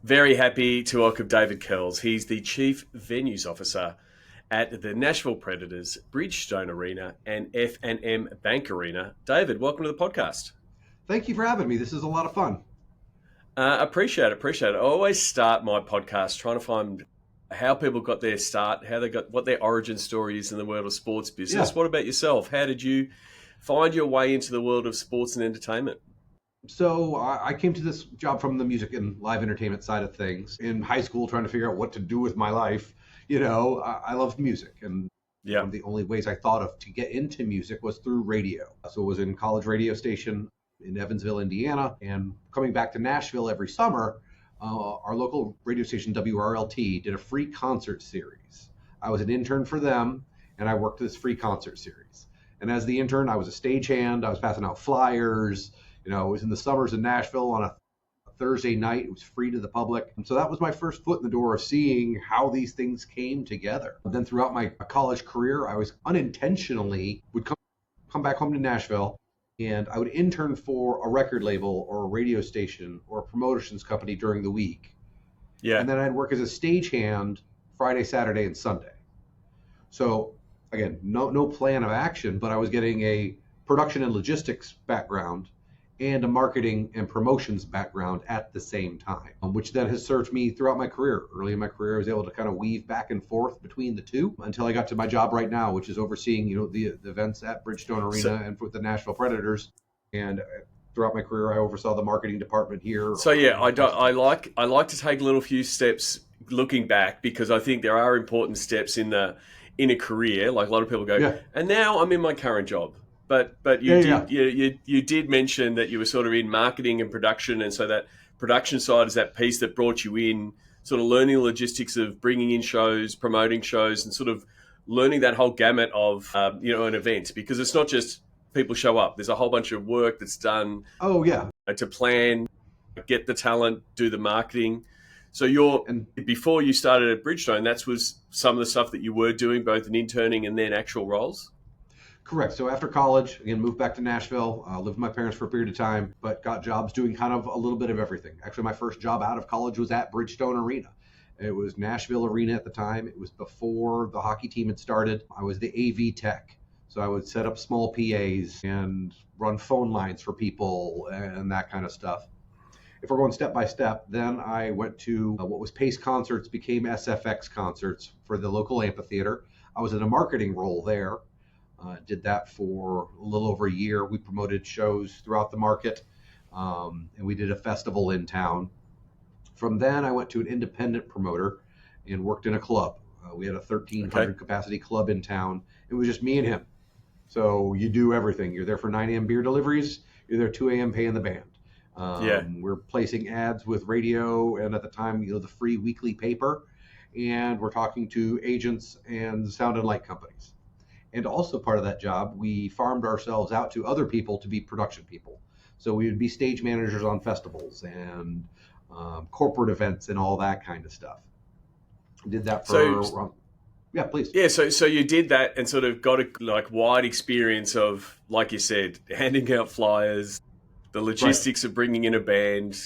Very happy to welcome David Kells. He's the Chief Venues Officer at the Nashville Predators, Bridgestone Arena, and F&M Bank Arena. David, welcome to the podcast. Thank you for having me. This is a lot of fun. Appreciate it. I always start my podcast trying to find how people got their start, how they got, what their origin story is in the world of sports business. Yeah. What about yourself? How did you find your way into the world of sports and entertainment? So I came to this job from the music and live entertainment side of things. In high school, trying to figure out what to do with my life. I loved music, and Yeah. one of the only ways I thought of to get into music was through radio. So it was in college radio station in Evansville, Indiana, and coming back to Nashville every summer, our local radio station WRLT did a free concert series. I was an intern for them, and I worked this free concert series. And as the intern, I was a stagehand. I was passing out flyers. It was in the summers in Nashville on a Thursday night. It was free to the public. And so that was my first foot in the door of seeing how these things came together. And then throughout my college career, I was unintentionally would come back home to Nashville, and I would intern for a record label or a radio station or a promotions company during the week. Yeah. And then I'd work as a stagehand Friday, Saturday, and Sunday. So again, no plan of action, but I was getting a production and logistics background and a marketing and promotions background at the same time, which then has served me throughout my career. Early in my career, I was able to kind of weave back and forth between the two until I got to my job right now, which is overseeing, the events at Bridgestone Arena and with the Nashville Predators. And throughout my career, I oversaw the marketing department here. So yeah, I like to take a little few steps looking back, because I think there are important steps in a career. Like a lot of people go, Yeah. and now I'm in my current job. But you did mention that you were sort of in marketing and production, and so that production side is that piece that brought you in, sort of learning the logistics of bringing in shows, promoting shows, and sort of learning that whole gamut of an event, because it's not just people show up. There's a whole bunch of work that's done. Oh yeah. To plan, get the talent, do the marketing. So before you started at Bridgestone, that was some of the stuff that you were doing, both in interning and then actual roles? Correct. So after college, again, moved back to Nashville, lived with my parents for a period of time, but got jobs doing kind of a little bit of everything. Actually, my first job out of college was at Bridgestone Arena. It was Nashville Arena at the time. It was before the hockey team had started. I was the AV tech. So I would set up small PAs and run phone lines for people and that kind of stuff. If we're going step by step, then I went to what was Pace Concerts, became SFX Concerts for the local amphitheater. I was in a marketing role there. Did that for a little over a year. We promoted shows throughout the market, and we did a festival in town. From then, I went to an independent promoter and worked in a club. We had a 1,300 capacity club in town. It was just me and him. So you do everything. You're there for 9 a.m. beer deliveries. You're there 2 a.m. paying the band. We're placing ads with radio, and at the time, the free weekly paper. And we're talking to agents and sound and light companies. And also part of that job, we farmed ourselves out to other people to be production people. So we would be stage managers on festivals and corporate events and all that kind of stuff. Did that for... yeah, please. Yeah, so you did that and sort of got a wide experience of, like you said, handing out flyers, the logistics of bringing in a band.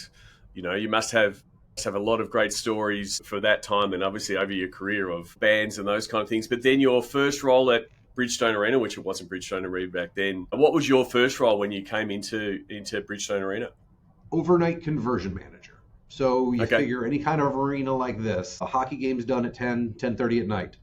You must have a lot of great stories for that time, and obviously over your career of bands and those kind of things. But then your first role at Bridgestone Arena, which it wasn't Bridgestone Arena back then. What was your first role when you came into Bridgestone Arena? Overnight conversion manager. So you figure any kind of arena like this, a hockey game's done at 10:30 at night.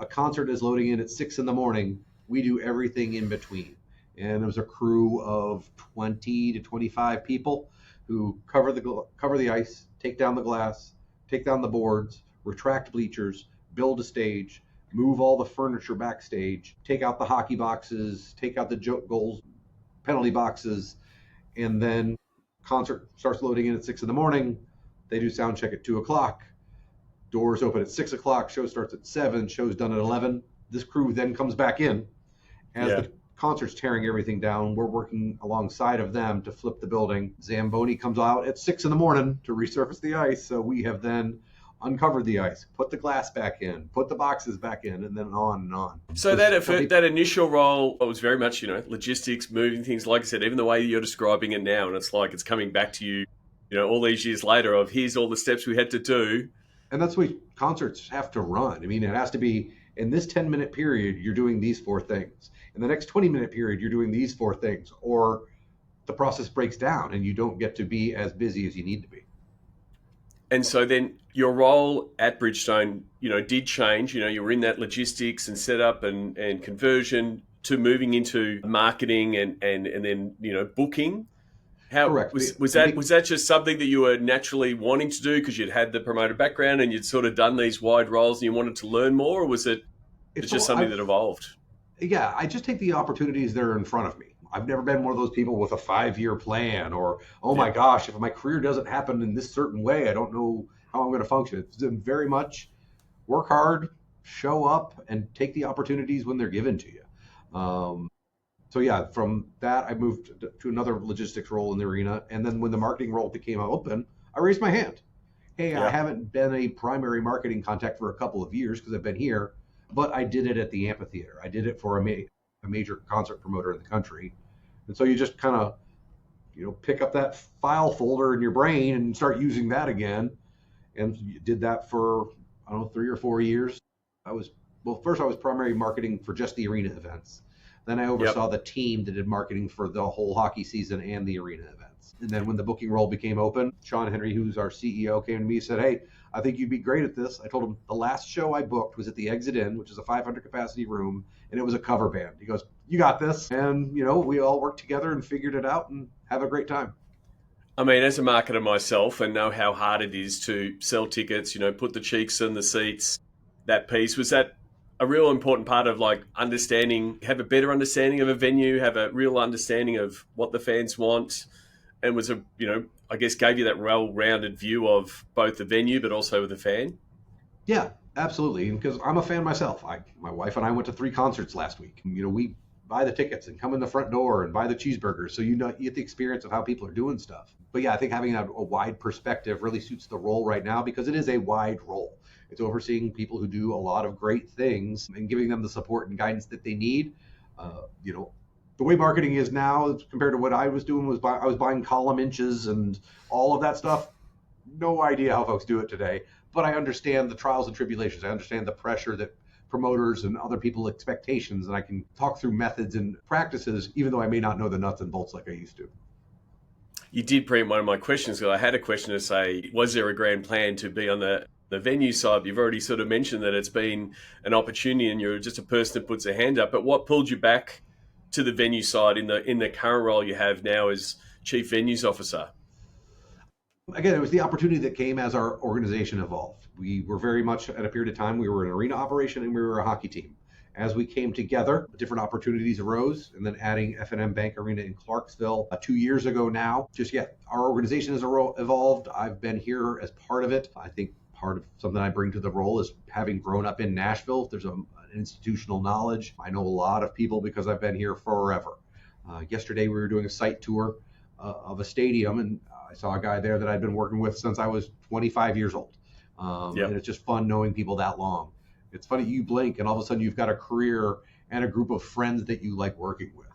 A concert is loading in at 6 in the morning. We do everything in between. And there was a crew of 20 to 25 people who cover the ice, take down the glass, take down the boards, retract bleachers, build a stage, move all the furniture backstage, take out the hockey boxes, take out the goals, penalty boxes, and then concert starts loading in at 6 in the morning. They do sound check at 2 o'clock. Doors open at 6 o'clock. Show starts at 7. Show's done at 11. This crew then comes back in. As the concert's tearing everything down, we're working alongside of them to flip the building. Zamboni comes out at 6 in the morning to resurface the ice. So we have then uncovered the ice, put the glass back in, put the boxes back in, and then on and on. So that initial role was very much, logistics, moving things, like I said, even the way you're describing it now, and it's like it's coming back to you, all these years later of here's all the steps we had to do. And that's the way concerts have to run. I mean, it has to be in this 10-minute period, you're doing these four things. In the next 20-minute period, you're doing these four things, or the process breaks down and you don't get to be as busy as you need to be. And so then your role at Bridgestone, did change. You were in that logistics and setup and conversion to moving into marketing and then, booking. How Correct. Was that just something that you were naturally wanting to do because you'd had the promoter background and you'd sort of done these wide roles and you wanted to learn more, or was it's just something that evolved? Yeah, I just take the opportunities that are in front of me. I've never been one of those people with a 5-year plan or, my gosh, if my career doesn't happen in this certain way, I don't know how I'm going to function. It's very much work hard, show up, and take the opportunities when they're given to you. So yeah, from that, I moved to another logistics role in the arena. And then when the marketing role became open, I raised my hand. Hey, I haven't been a primary marketing contact for a couple of years because I've been here, but I did it at the amphitheater. I did it for a major concert promoter in the country. And so you just kind of, pick up that file folder in your brain and start using that again. And you did that for, 3 or 4 years. First I was primary marketing for just the arena events. Then I oversaw the team that did marketing for the whole hockey season and the arena events. And then when the booking role became open, Sean Henry, who's our CEO, came to me and said, hey, I think you'd be great at this. I told him the last show I booked was at the Exit Inn, which is a 500 capacity room, and it was a cover band. He goes, you got this. And, we all worked together and figured it out and have a great time. I mean, as a marketer myself and know how hard it is to sell tickets, put the cheeks in the seats, that piece, was that a real important part of have a better understanding of a venue, have a real understanding of what the fans want, and was I guess gave you that well-rounded view of both the venue but also the fan? Yeah, absolutely. Because I'm a fan myself. My wife and I went to 3 concerts last week. We buy the tickets and come in the front door and buy the cheeseburgers. So you get the experience of how people are doing stuff. But yeah, I think having a wide perspective really suits the role right now because it is a wide role. It's overseeing people who do a lot of great things and giving them the support and guidance that they need. The way marketing is now compared to what I was doing I was buying column inches and all of that stuff. No idea how folks do it today, but I understand the trials and tribulations. I understand the pressure that promoters and other people expectations, and I can talk through methods and practices, even though I may not know the nuts and bolts like I used to. You did preempt one of my questions, because I had a question to say, was there a grand plan to be on the venue side? You've already sort of mentioned that it's been an opportunity and you're just a person that puts a hand up, but what pulled you back to the venue side in the current role you have now as Chief Venues Officer? Again, it was the opportunity that came as our organization evolved. We were very much at a period of time, we were an arena operation and we were a hockey team. As we came together, different opportunities arose, and then adding F&M Bank Arena in Clarksville 2 years ago now. Our organization has evolved. I've been here as part of it. I think part of something I bring to the role is having grown up in Nashville. There's an institutional knowledge. I know a lot of people because I've been here forever. Yesterday we were doing a site tour of a stadium, and I saw a guy there that I'd been working with since I was 25 years old. And it's just fun knowing people that long. It's funny, you blink and all of a sudden you've got a career and a group of friends that you like working with.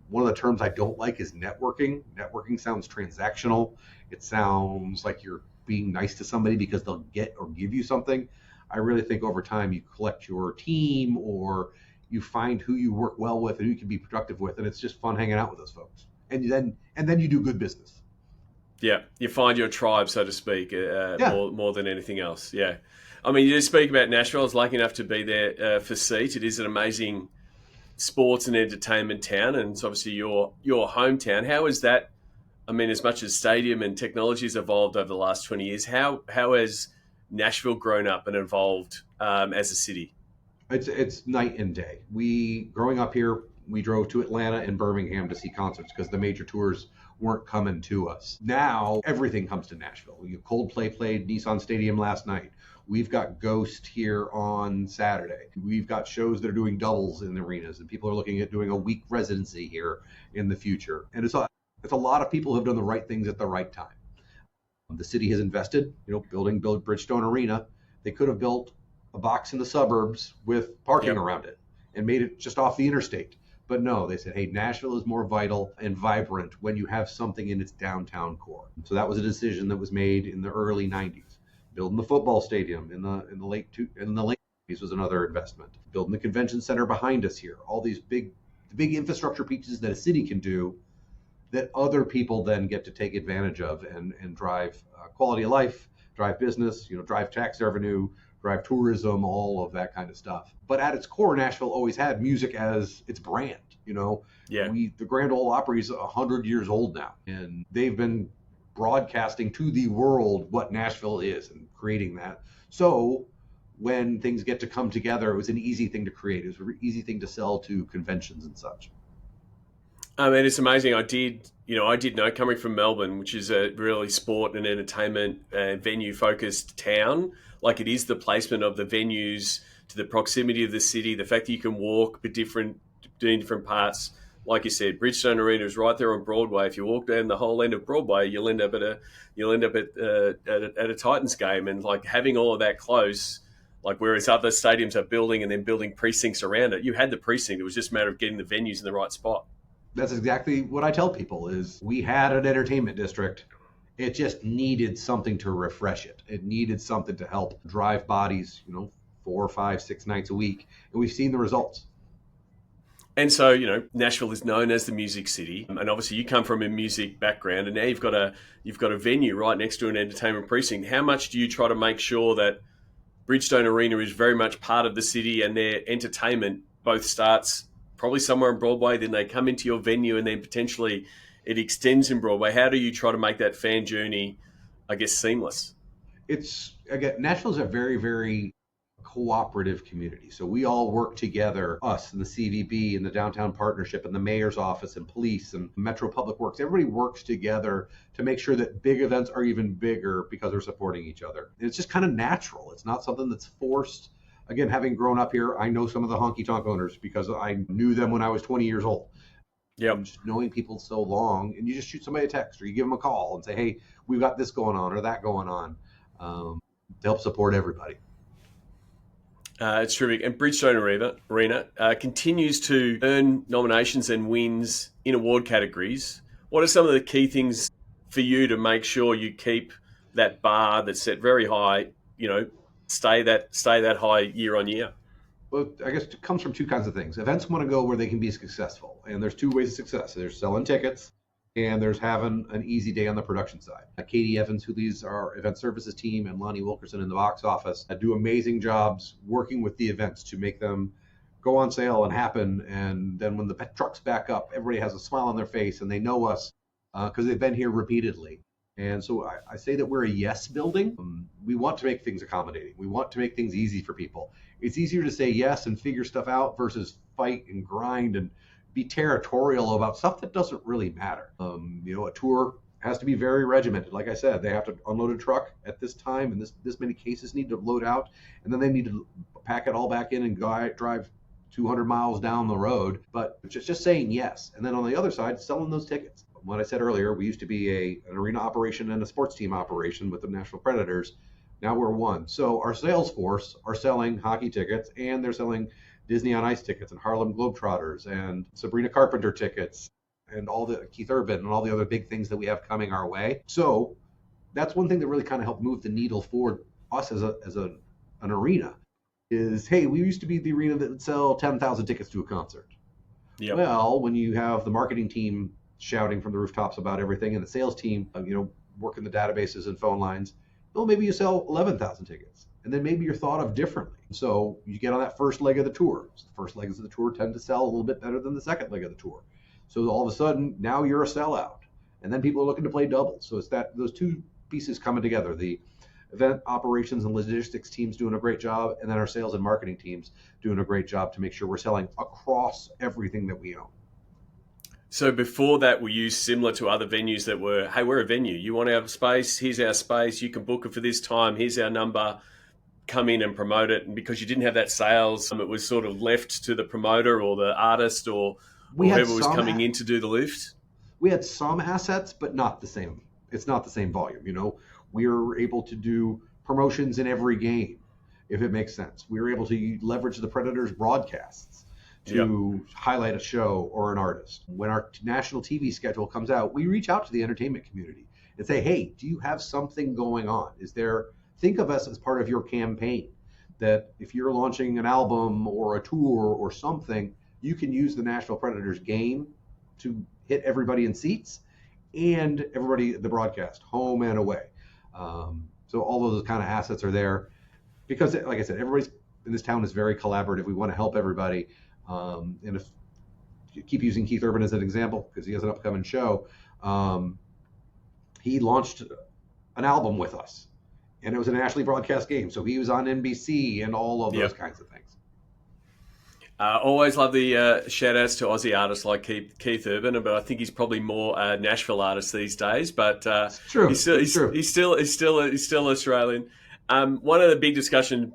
One of the terms I don't like is networking. Networking sounds transactional. It sounds like you're being nice to somebody because they'll get or give you something. I really think over time you collect your team, or you find who you work well with and who you can be productive with, and it's just fun hanging out with those folks. And then you do good business. Yeah, you find your tribe, so to speak, more than anything else. Yeah. I mean, you just speak about Nashville. I was lucky enough to be there for SEAT. It is an amazing sports and entertainment town, and it's obviously your hometown. How is that? I mean, as much as stadium and technology has evolved over the last 20 years, how has Nashville grown up and evolved as a city? It's night and day. Growing up here, we drove to Atlanta and Birmingham to see concerts because the major tours weren't coming to us. Now everything comes to Nashville. Coldplay played Nissan Stadium last night. We've got Ghost here on Saturday. We've got shows that are doing doubles in the arenas, and people are looking at doing a week residency here in the future. And it's a lot of people who have done the right things at the right time. The city has invested, building Bridgestone Arena. They could have built a box in the suburbs with parking around it and made it just off the interstate. But no, they said, hey, Nashville is more vital and vibrant when you have something in its downtown core. So that was a decision that was made in the early 90s. Building the football stadium in the late 90s was another investment. Building the convention center behind us here. All these big infrastructure pieces that a city can do that other people then get to take advantage of and drive quality of life, drive business, drive tax revenue, drive tourism, all of that kind of stuff. But at its core, Nashville always had music as its brand. Yeah. The Grand Ole Opry is 100 years old now, and they've been broadcasting to the world what Nashville is and creating that. So when things get to come together, it was an easy thing to create. It was an easy thing to sell to conventions and such. I mean, it's amazing. I did know, coming from Melbourne, which is a really sport and entertainment venue focused town, like it is the placement of the venues to the proximity of the city, the fact that you can walk between different parts. Like you said, Bridgestone Arena is right there on Broadway. If you walk down the whole end of Broadway, you'll end up at a Titans game, and like having all of that close. Like whereas other stadiums are building and then building precincts around it, you had the precinct. It was just a matter of getting the venues in the right spot. That's exactly what I tell people is we had an entertainment district. It just needed something to refresh it. It needed something to help drive bodies, 4, 5, 6 nights a week. And we've seen the results. And so, Nashville is known as the music city. And obviously you come from a music background, and now you've got a venue right next to an entertainment precinct. How much do you try to make sure that Bridgestone Arena is very much part of the city and their entertainment both starts probably somewhere on Broadway, then they come into your venue, and then potentially it extends in Broadway? How do you try to make that fan journey, I guess, seamless? Nashville's a very, very cooperative community. So we all work together, us and the CVB and the Downtown Partnership and the Mayor's Office and police and Metro Public Works. Everybody works together to make sure that big events are even bigger because they're supporting each other. And it's just kind of natural. It's not something that's forced. Again, having grown up here, I know some of the honky-tonk owners because I knew them when I was 20 years old. Yeah. Just knowing people so long, and you just shoot somebody a text or you give them a call and say, hey, we've got this going on or that going on to help support everybody. It's terrific. And Bridgestone Arena continues to earn nominations and wins in award categories. What are some of the key things for you to make sure you keep that bar that's set very high, stay that high year on year? Well, I guess it comes from two kinds of things. Events want to go where they can be successful, and there's two ways of success. There's selling tickets, and there's having an easy day on the production side. Katie Evans, who leads our event services team, and Lonnie Wilkerson in the box office do amazing jobs working with the events to make them go on sale and happen. And then when the trucks back up, everybody has a smile on their face, and they know us because they've been here repeatedly. And so I say that we're a yes building. We want to make things accommodating. We want to make things easy for people. It's easier to say yes and figure stuff out versus fight and grind and be territorial about stuff that doesn't really matter. A tour has to be very regimented. Like I said, they have to unload a truck at this time, and this many cases need to load out, and then they need to pack it all back in and drive 200 miles down the road. But just saying yes. And then on the other side, selling those tickets. What I said earlier, we used to be an arena operation and a sports team operation with the Nashville Predators. Now we're one. So our sales force are selling hockey tickets, and they're selling Disney on Ice tickets and Harlem Globetrotters and Sabrina Carpenter tickets and all the Keith Urban and all the other big things that we have coming our way. So that's one thing that really kind of helped move the needle for us as an arena is, hey, we used to be the arena that would sell 10,000 tickets to a concert. Yep. Well, when you have the marketing team shouting from the rooftops about everything and the sales team, working the databases and phone lines, well, maybe you sell 11,000 tickets. And then maybe you're thought of differently. So you get on that first leg of the tour. So the first legs of the tour tend to sell a little bit better than the second leg of the tour. So all of a sudden, now you're a sellout. And then people are looking to play doubles. So it's those two pieces coming together. The event operations and logistics teams doing a great job, and then our sales and marketing teams doing a great job to make sure we're selling across everything that we own. So before that, were you similar to other venues that were, hey, we're a venue. You want our space? Here's our space. You can book it for this time. Here's our number. Come in and promote it. And because you didn't have that sales, it was sort of left to the promoter or the artist or whoever was coming in to do the lift? We had some assets, but not the same. It's not the same volume. We were able to do promotions in every game, if it makes sense. We were able to leverage the Predators broadcasts. Yep. to highlight a show or an artist. When our national TV schedule comes out, we reach out to the entertainment community and say, hey, do you have something going on? Think of us as part of your campaign, that if you're launching an album or a tour or something, you can use the Nashville Predators game to hit everybody in seats and everybody at the broadcast, home and away. So all those kind of assets are there because, like I said, everybody's in this town is very collaborative. We want to help everybody. And if you keep using Keith Urban as an example, because he has an upcoming show, he launched an album with us, and it was a nationally broadcast game. So he was on NBC and all of those kinds of things. Always love the shout outs to Aussie artists like Keith Urban, but I think he's probably more a Nashville artist these days. But true. He's still Australian. One of the big discussion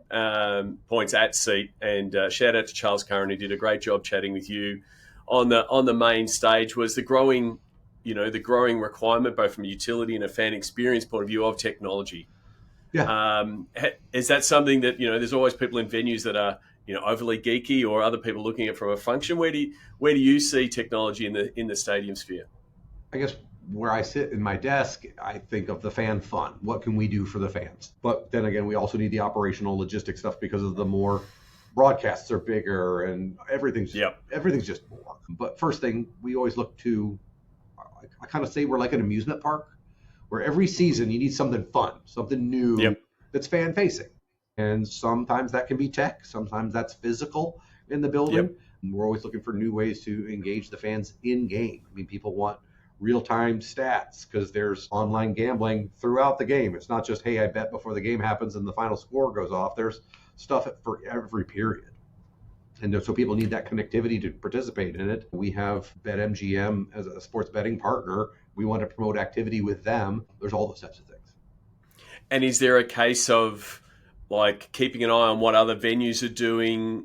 points at Seat, and shout out to Charles Curran, who did a great job chatting with you on the main stage, was the growing requirement, both from a utility and a fan experience point of view, of technology. Yeah. Is that something that, there's always people in venues that are, overly geeky, or other people looking at it from a function? Where do you see technology in the stadium sphere? I guess where I sit in my desk, I think of the fan fun. What can we do for the fans? But then again, we also need the operational logistic stuff because of the more broadcasts are bigger and everything's just more. But first thing, we always look to, I kind of say we're like an amusement park, where every season you need something fun, something new that's fan facing. And sometimes that can be tech, sometimes that's physical in the building. Yep. And we're always looking for new ways to engage the fans in game. I mean, people want real-time stats because there's online gambling throughout the game. It's not just, hey, I bet before the game happens and the final score goes off. There's stuff for every period. And so people need that connectivity to participate in it. We have BetMGM as a sports betting partner. We want to promote activity with them. There's all those types of things. And is there a case of like keeping an eye on what other venues are doing?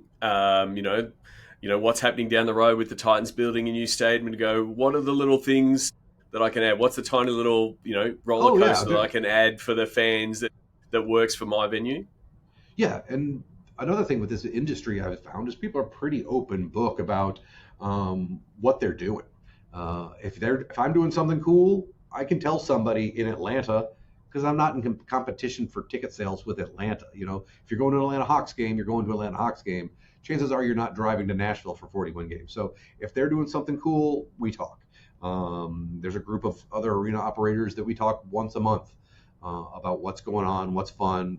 What's happening down the road with the Titans building a new stadium, and go, what are the little things that I can add? What's the tiny little, roller coaster that I can add for the fans that works for my venue? Yeah, and another thing with this industry I've found is people are pretty open book about what they're doing. If I'm doing something cool, I can tell somebody in Atlanta, because I'm not in competition for ticket sales with Atlanta. If you're going to an Atlanta Hawks game, you're going to an Atlanta Hawks game. Chances are you're not driving to Nashville for 41 games. So if they're doing something cool, we talk. There's a group of other arena operators that we talk once a month about what's going on, what's fun,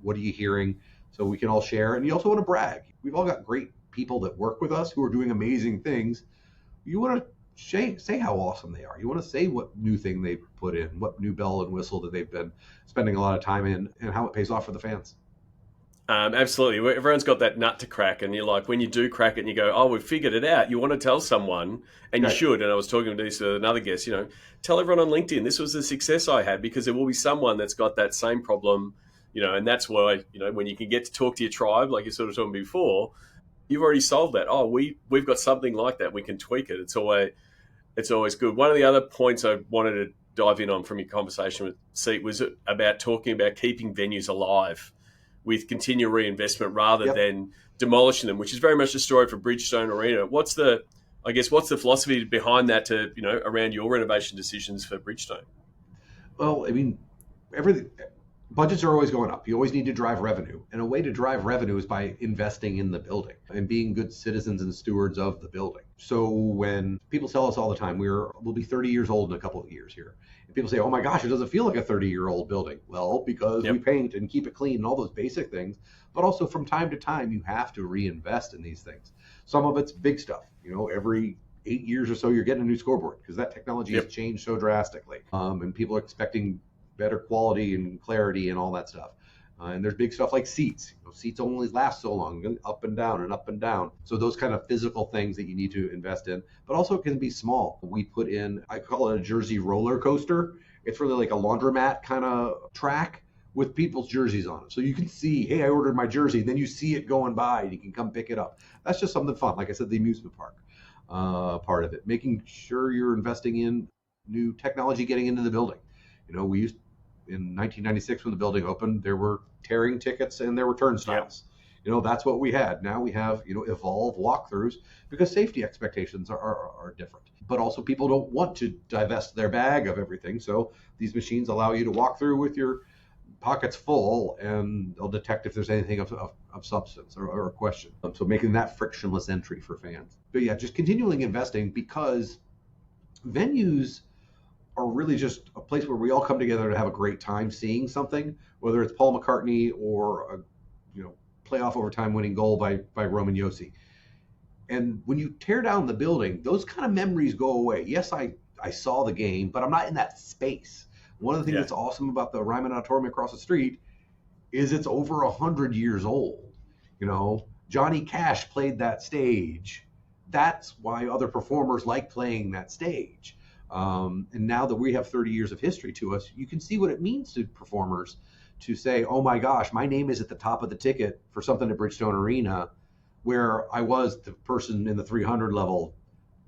what are you hearing, so we can all share. And you also want to brag. We've all got great people that work with us who are doing amazing things. You want to say how awesome they are. You want to say what new thing they've put in, what new bell and whistle that they've been spending a lot of time in, and how it pays off for the fans. Absolutely. Everyone's got that nut to crack, and you're like, when you do crack it and you go, oh, we've figured it out, you want to tell someone, and you should. And I was talking to this with another guest, tell everyone on LinkedIn, this was the success I had, because there will be someone that's got that same problem, and that's why, when you can get to talk to your tribe, like you sort of talking before, you've already solved that. Oh, we've got something like that. We can tweak it. It's always good. One of the other points I wanted to dive in on from your conversation with Seat was about talking about keeping venues alive with continual reinvestment rather than demolishing them, which is very much the story for Bridgestone Arena. What's the philosophy behind that around your renovation decisions for Bridgestone? Well, I mean, budgets are always going up. You always need to drive revenue. And a way to drive revenue is by investing in the building and being good citizens and stewards of the building. So when people tell us all the time, we'll be 30 years old in a couple of years here. And people say, oh my gosh, it doesn't feel like a 30-year-old building. Well, because we paint and keep it clean and all those basic things. But also from time to time, you have to reinvest in these things. Some of it's big stuff. Every 8 years or so, you're getting a new scoreboard because that technology has changed so drastically. And people are expecting better quality and clarity and all that stuff. And there's big stuff like seats. Seats only last so long, up and down and up and down. So those kind of physical things that you need to invest in, but also it can be small. We put in, I call it a Jersey roller coaster. It's really like a laundromat kind of track with people's jerseys on it. So you can see, hey, I ordered my jersey. Then you see it going by and you can come pick it up. That's just something fun. Like I said, the amusement park part of it, making sure you're investing in new technology getting into the building. We used in 1996 when the building opened, there were tearing tickets and there were turnstiles. That's what we had. Now we have, evolve walkthroughs because safety expectations are different. But also people don't want to divest their bag of everything. So these machines allow you to walk through with your pockets full, and they'll detect if there's anything of substance or a question. So making that frictionless entry for fans. But yeah, just continuing investing, because venues are really just a place where we all come together to have a great time seeing something, whether it's Paul McCartney or a playoff overtime winning goal by Roman Yossi. And when you tear down the building, those kind of memories go away. Yes, I saw the game, but I'm not in that space. One of the things that's awesome about the Ryman Auditorium across the street is it's over 100 years old. Johnny Cash played that stage. That's why other performers like playing that stage. And now that we have 30 years of history to us, you can see what it means to performers to say, oh my gosh, my name is at the top of the ticket for something at Bridgestone Arena, where I was the person in the 300 level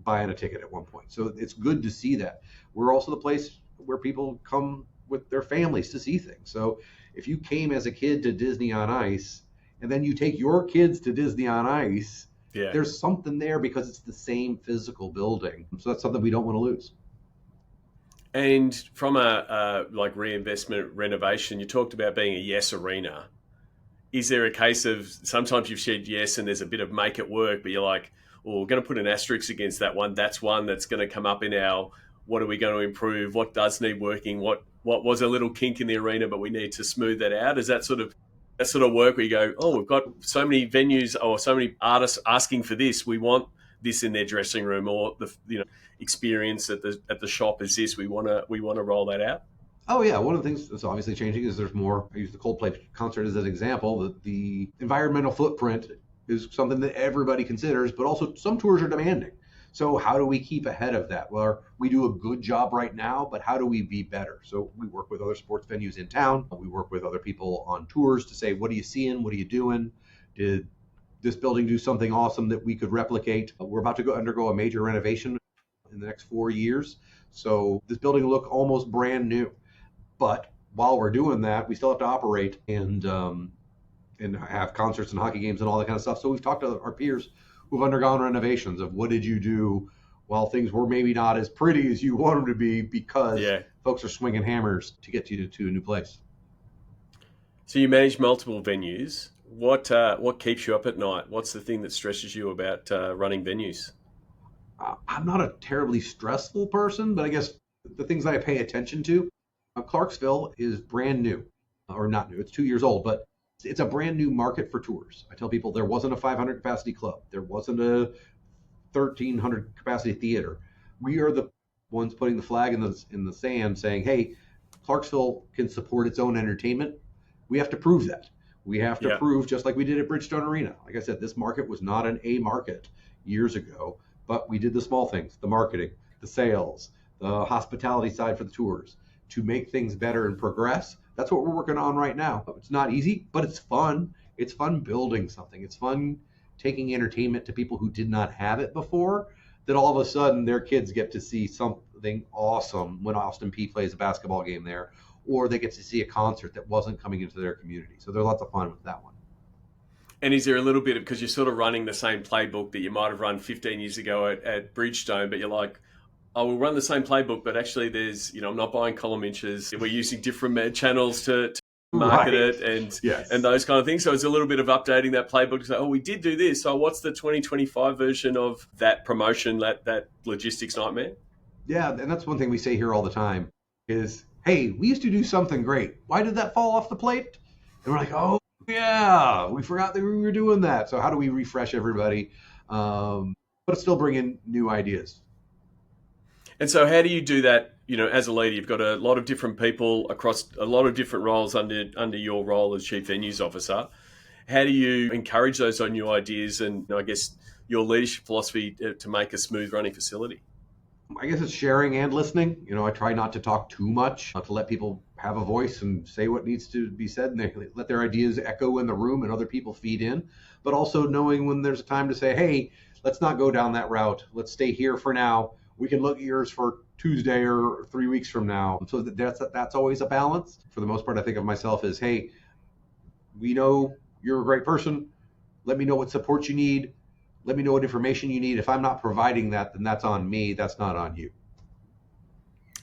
buying a ticket at one point. So it's good to see that. We're also the place where people come with their families to see things. So if you came as a kid to Disney on Ice, and then you take your kids to Disney on Ice, there's something there because it's the same physical building. So that's something we don't want to lose. And from a like reinvestment renovation, you talked about being a yes arena. Is there a case of sometimes you've said yes and there's a bit of make it work, but you're like, well, we're going to put an asterisk against that one. That's one that's going to come up in our, what are we going to improve? What does need working? What was a little kink in the arena, but we need to smooth that out? Is that sort of work where you go, oh, we've got so many venues or so many artists asking for this. We want this in their dressing room, or the experience at the shop is this. We want to roll that out. Oh yeah, one of the things that's obviously changing is there's more. I use the Coldplay concert as an example. That the environmental footprint is something that everybody considers, but also some tours are demanding. So how do we keep ahead of that? Well, we do a good job right now, but how do we be better? So we work with other sports venues in town. We work with other people on tours to say, what are you seeing? What are you doing? Did this building do something awesome that we could replicate? We're about to undergo a major renovation in the next 4 years. So this building will look almost brand new. But while we're doing that, we still have to operate and have concerts and hockey games and all that kind of stuff. So we've talked to our peers who've undergone renovations of what did you do while things were maybe not as pretty as you want them to be because folks are swinging hammers to get you to a new place. So you manage multiple venues. What keeps you up at night? What's the thing that stresses you about running venues? I'm not a terribly stressful person, but I guess the things that I pay attention to, Clarksville is brand new, or not new, it's 2 years old, but it's a brand new market for tours. I tell people there wasn't a 500 capacity club. There wasn't a 1,300 capacity theater. We are the ones putting the flag in the sand saying, hey, Clarksville can support its own entertainment. We have to prove that. We have to prove, just like we did at Bridgestone Arena. Like I said, this market was not an A market years ago, but we did the small things, the marketing, the sales, the hospitality side for the tours to make things better and progress. That's what we're working on right now. It's not easy, but it's fun. It's fun building something. It's fun taking entertainment to people who did not have it before, that all of a sudden their kids get to see something awesome when Austin Peay plays a basketball game there, or they get to see a concert that wasn't coming into their community. So there's lots of fun with that one. And is there a little bit of, because you're sort of running the same playbook that you might have run 15 years ago at Bridgestone, but you're like, I will run the same playbook, but actually there's, I'm not buying column inches. We're using different channels to market it and those kind of things. So it's a little bit of updating that playbook to say, oh, we did do this. So what's the 2025 version of that promotion, that logistics nightmare? Yeah, and that's one thing we say here all the time is, hey, we used to do something great. Why did that fall off the plate? And we're like, oh, yeah, we forgot that we were doing that. So how do we refresh everybody, but still bring in new ideas? And so how do you do that, as a leader? You've got a lot of different people across a lot of different roles under your role as Chief Venues Officer. How do you encourage those new ideas and, I guess, your leadership philosophy to make a smooth running facility? I guess it's sharing and listening. I try not to talk too much, to let people have a voice and say what needs to be said, and they let their ideas echo in the room and other people feed in, but also knowing when there's a time to say, hey, let's not go down that route. Let's stay here for now. We can look at yours for Tuesday or 3 weeks from now. So that's always a balance. For the most part, I think of myself as, hey, we know you're a great person. Let me know what support you need. Let me know what information you need. If I'm not providing that, then that's on me. That's not on you.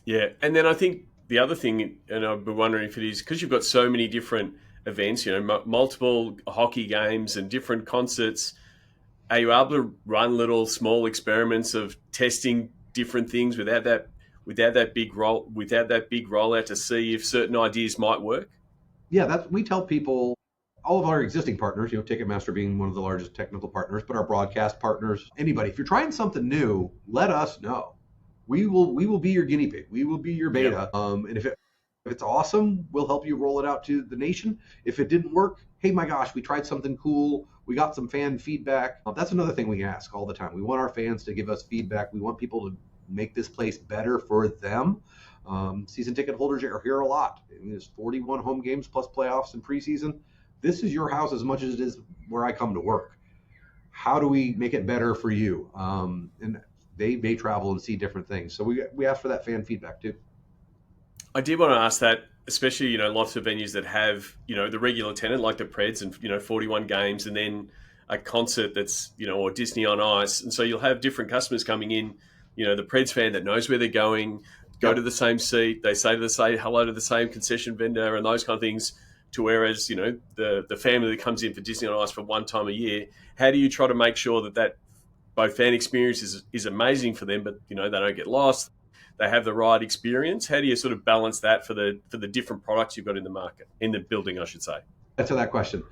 Yeah, and then I think the other thing, and I've been wondering if it is because you've got so many different events, multiple hockey games and different concerts. Are you able to run little small experiments of testing different things without that big rollout to see if certain ideas might work? Yeah, we tell people, all of our existing partners, Ticketmaster being one of the largest technical partners, but our broadcast partners, anybody, if you're trying something new, let us know. We will be your guinea pig. We will be your beta. Yep. And if it's awesome, we'll help you roll it out to the nation. If it didn't work, hey, my gosh, we tried something cool. We got some fan feedback. That's another thing we ask all the time. We want our fans to give us feedback. We want people to make this place better for them. Season ticket holders are here a lot. There's 41 home games plus playoffs and preseason. This is your house as much as it is where I come to work. How do we make it better for you? And they may travel and see different things. So we ask for that fan feedback too. I did want to ask that, especially, lots of venues that have, the regular tenant like the Preds and, 41 games and then a concert that's, or Disney on Ice. And so you'll have different customers coming in, the Preds fan that knows where they're going, go to the same seat, they say hello to the same concession vendor and those kind of things, to whereas, the family that comes in for Disney on Ice for one time a year, how do you try to make sure that both fan experience is amazing for them, but, they don't get lost, they have the right experience? How do you sort of balance that for the different products you've got in the market, in the building, I should say? Answer that question.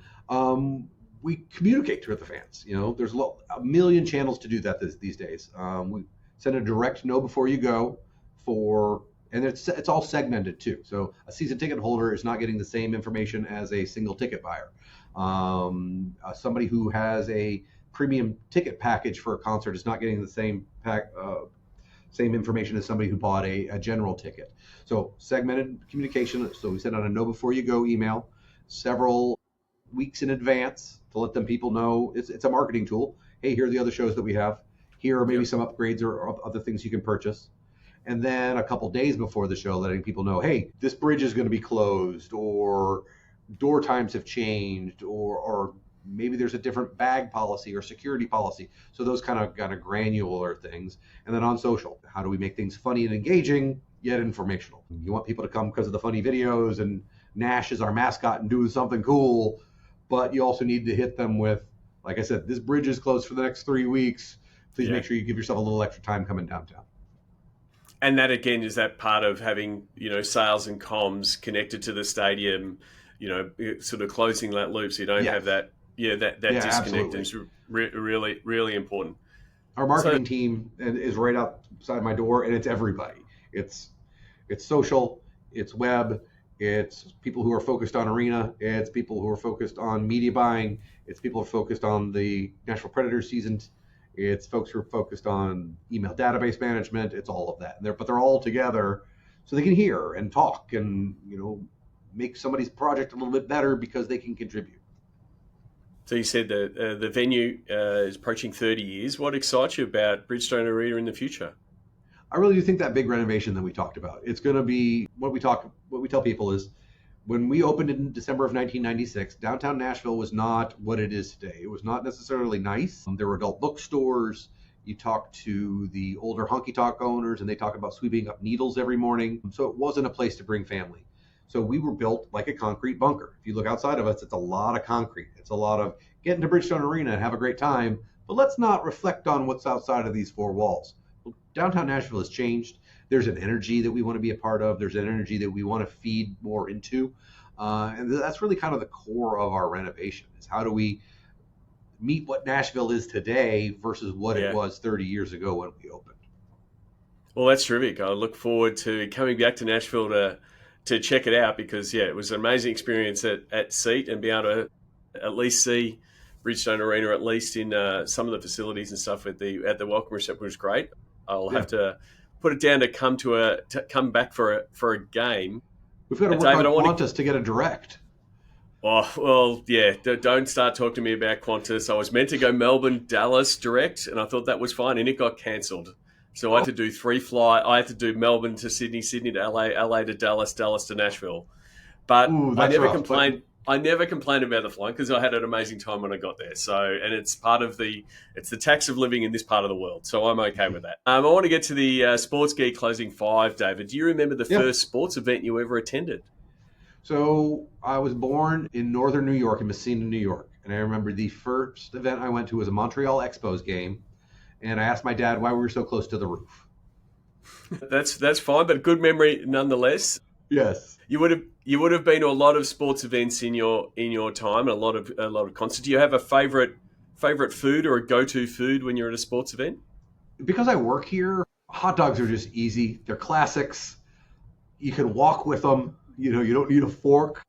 We communicate with the fans. There's a million channels to do that these days. We send a direct know before you go and it's all segmented too. So a season ticket holder is not getting the same information as a single ticket buyer. Somebody who has a premium ticket package for a concert is not getting the same information as somebody who bought a general ticket. So segmented communication. So we send out a know before you go email several weeks in advance to let people know. It's a marketing tool. Hey, here are the other shows that we have. Here are maybe some upgrades or other things you can purchase. And then a couple days before the show, letting people know, hey, this bridge is going to be closed, or door times have changed, or maybe there's a different bag policy or security policy. So those kind of granular things. And then on social, how do we make things funny and engaging, yet informational? You want people to come because of the funny videos and Nash is our mascot and doing something cool, but you also need to hit them with, like I said, this bridge is closed for the next 3 weeks. Please make sure you give yourself a little extra time coming downtown. And that, again, is that part of having, sales and comms connected to the stadium, sort of closing that loop so you don't have that disconnect. Absolutely. Is really, really important. Our marketing team is right outside my door, and it's everybody. It's social, it's web, it's people who are focused on arena, it's people who are focused on media buying, it's people who are focused on the Nashville Predators season, it's folks who are focused on email database management. It's all of that, but they're all together so they can hear and talk and make somebody's project a little bit better because they can contribute. So you said that the venue is approaching 30 years. What excites you about Bridgestone Arena in the future? I really do think that big renovation that we talked about, it's going to be what we tell people is, when we opened in December of 1996, downtown Nashville was not what it is today. It was not necessarily nice. There were adult bookstores. You talk to the older honky tonk owners and they talk about sweeping up needles every morning. So it wasn't a place to bring family. So we were built like a concrete bunker. If you look outside of us, it's a lot of concrete. It's a lot of get into Bridgestone Arena and have a great time, but let's not reflect on what's outside of these four walls. Well, downtown Nashville has changed. There's an energy that we want to be a part of. There's an energy that we want to feed more into. And that's really kind of the core of our renovation, is how do we meet what Nashville is today versus what it was 30 years ago when we opened. Well, that's terrific. I look forward to coming back to Nashville to check it out because, it was an amazing experience at SEAT and be able to at least see Bridgestone Arena, at least in some of the facilities and stuff at the welcome reception was great. I'll have to put it down to come back for a game. We've got to work on Qantas to get a direct. Oh, well, yeah. Don't start talking to me about Qantas. I was meant to go Melbourne, Dallas direct, and I thought that was fine, and it got cancelled. So I had to do 3 flights. I had to do Melbourne to Sydney, Sydney to LA, LA to Dallas, Dallas to Nashville. But I never complained. I never complained about the flying because I had an amazing time when I got there. So, and it's it's the tax of living in this part of the world. So I'm okay with that. I want to get to the Sports Geek Closing 5, David. Do you remember the Yeah. first sports event you ever attended? So I was born in northern New York, in Messina, New York. And I remember the first event I went to was a Montreal Expos game. And I asked my dad why we were so close to the roof. That's fine, but good memory nonetheless. Yes. You would have been to a lot of sports events in your time, and a lot of concerts. Do you have a favorite food or a go-to food when you're at a sports event? Because I work here, hot dogs are just easy. They're classics. You can walk with them. You don't need a fork.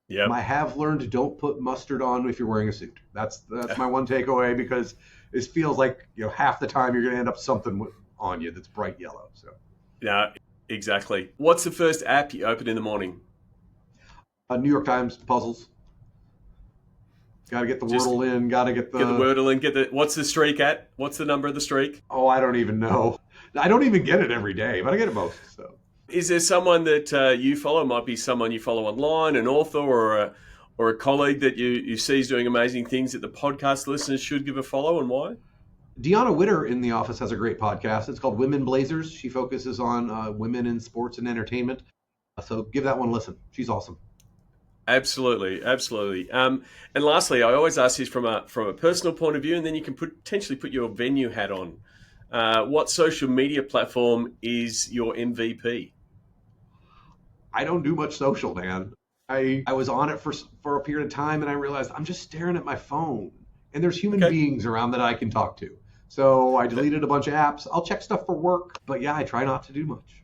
Yeah. I have learned don't put mustard on if you're wearing a suit. That's my one takeaway, because it feels like half the time you're going to end up something on you that's bright yellow. So Yeah, exactly. What's the first app you open in the morning? New York Times puzzles. Got to get the Wordle in. Got to get the Wordle in. What's the streak at? What's the number of the streak? Oh, I don't even know. I don't even get it every day, but I get it most. So. Is there someone that you follow? Might be someone you follow online, an author or a colleague that you see is doing amazing things that the podcast listeners should give a follow, and why? Deanna Witter in the office has a great podcast. It's called Women Blazers. She focuses on women in sports and entertainment. So give that one a listen. She's awesome. Absolutely. And lastly, I always ask this from a personal point of view, and then you can potentially put your venue hat on. What social media platform is your MVP? I don't do much social, man. I was on it for a period of time, and I realized I'm just staring at my phone, and there's human beings around that I can talk to. So I deleted a bunch of apps. I'll check stuff for work, but yeah, I try not to do much.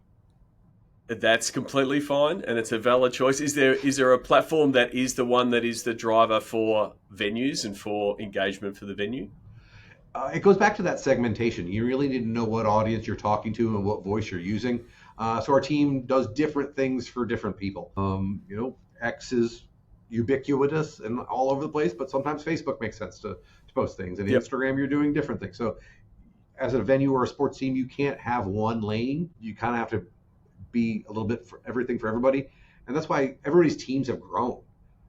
That's completely fine, and it's a valid choice. Is there a platform that is the one that is the driver for venues and for engagement for the venue? It goes back to that segmentation. You really need to know what audience you're talking to and what voice you're using. So our team does different things for different people. X is ubiquitous and all over the place, but sometimes Facebook makes sense to post things, and Instagram you're doing different things. So as a venue or a sports team, you can't have one lane. You kind of have to be a little bit for everything for everybody, and that's why everybody's teams have grown.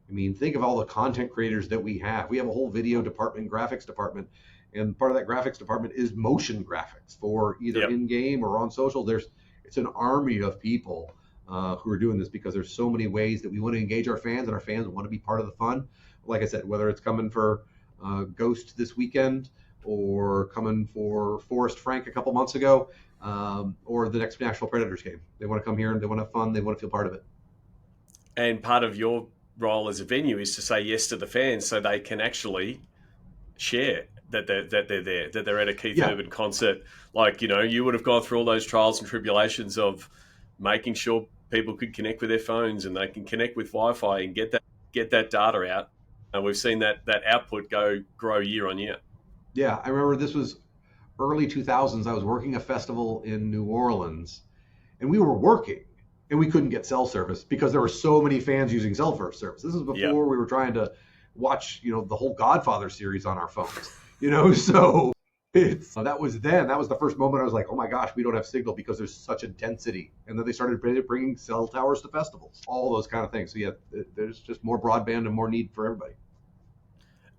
I mean, think of all the content creators that we have. We have a whole video department, graphics department, and part of that graphics department is motion graphics for either in-game or on social. It's an army of people who are doing this because there's so many ways that we want to engage our fans, and our fans want to be part of the fun. Like I said, whether it's coming for Ghost this weekend or coming for Forrest Frank a couple months ago, or the next Nashville Predators game. They want to come here and they want to have fun. They want to feel part of it. And part of your role as a venue is to say yes to the fans so they can actually share that they're there, that they're at a Keith Urban concert. Like, you would have gone through all those trials and tribulations of making sure people could connect with their phones and they can connect with Wi-Fi and get that data out. And we've seen that output grow year on year. Yeah, I remember this was early 2000s. I was working a festival in New Orleans, and we were working, and we couldn't get cell service because there were so many fans using cell service. This is before we were trying to watch, the whole Godfather series on our phones, so that was the first moment I was like, oh my gosh, we don't have signal because there's such a density. And then they started bringing cell towers to festivals, all those kind of things. So there's just more broadband and more need for everybody.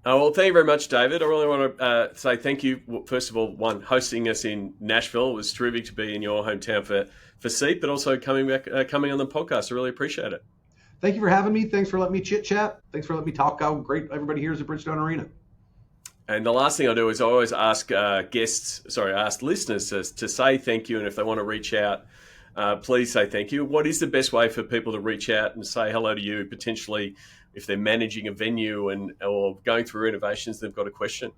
Well, thank you very much, David. I really want to say thank you, first of all, hosting us in Nashville. It was terrific to be in your hometown for SEAP, but also coming on the podcast. I really appreciate it. Thank you for having me. Thanks for letting me chit-chat. Thanks for letting me talk how great everybody here is at Bridgestone Arena. And the last thing I do is I always ask listeners to say thank you, and if they want to reach out, please say thank you. What is the best way for people to reach out and say hello to you, potentially if they're managing a venue or going through renovations, they've got a question?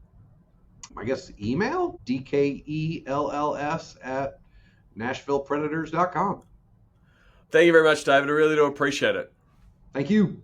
I guess email, DKELLS@NashvillePredators.com. Thank you very much, David. I really do appreciate it. Thank you.